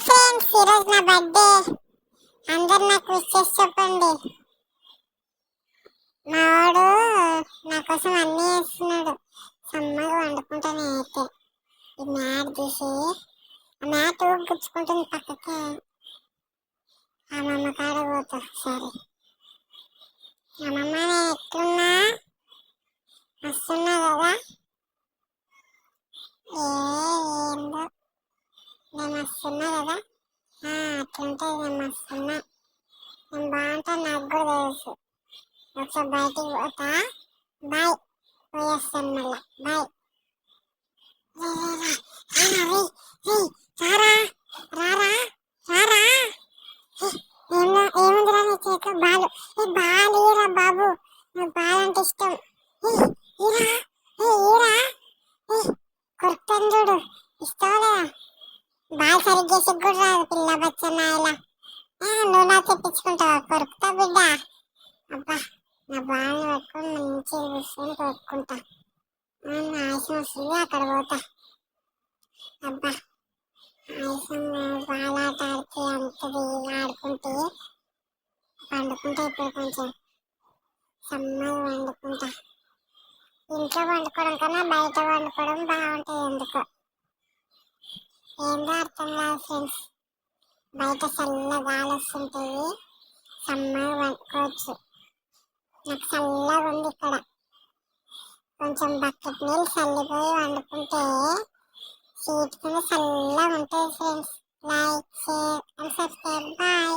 Friends, ఈరోజు నా birthday. అందరు నాకు విష్ చేసి చెప్పండి. మా వాడు నా కోసం అన్నీ చేస్తున్నాడు. సమ్మగా వండుకుంటానే అయితే ఈ మ్యాట్ తీసి ఆ మ్యాట్ గుచ్చుకుంటుంది పక్కకి. అమ్మమ్మ కాడ పోతా. సరే అమ్మమ్మ, నేను ఎట్లున్నా వస్తున్నా కదా. ఏందో నేను వస్తున్నా కదా. అట్లుంటుంది. నేను వస్తున్నా, నేను బాగుంటాను, నాకు కూడా తెలుసు. ఒకసారి బయటికి పోతా. బాయ్, పోయేస్తాను మళ్ళా. బాయ్. రారా రారా రారా. ఏముందిరా నీ చేతిలో? బాలు. ఏ బాలు రా బాబు, నాకు బాల్ అంటే ఇష్టం. ఈరా ఈరా. కొరుకుతాను చూడు, ఇస్తావు లేదా? బాల్ సరిగ్గా చేసి కూడా రాదు పిల్ల బచ్చన్నాయలా. నువ్వు నా తెప్పించుకుంటావా? కొరుకుతా బిడ్డ. అబ్బా, నా బాల్ని పట్టుకొని మంచిగా కూర్చొని కొరుక్కుంటా. ఆయాసం వస్తుంది, అక్కడ పోతా. అబ్బా, ఆయాసం బాలాట ఆడితే అంతది ఆడుకుంటే పండుకుంటా. ఇప్పుడు కొంచెం సమ్మగా వండుకుంటా. ఇంట్లో వండుకోవడం కన్నా బయట వండుకోవడం బాగుంటుంది. ఎందుకో ఏందో అర్థం కాదు ఫ్రెండ్స్. బయట చల్ల గాలి వస్తుంటుంది, సమ్మగా వండుకోవచ్చు. నాకు చల్లగా ఉంది ఇక్కడ. కొంచెం బకెట్ నీళ్ళు చల్లిపోయి వండుకుంటే సీట్ కింద చల్లగా ఉంటుంది friends. Like, share and subscribe. Bye.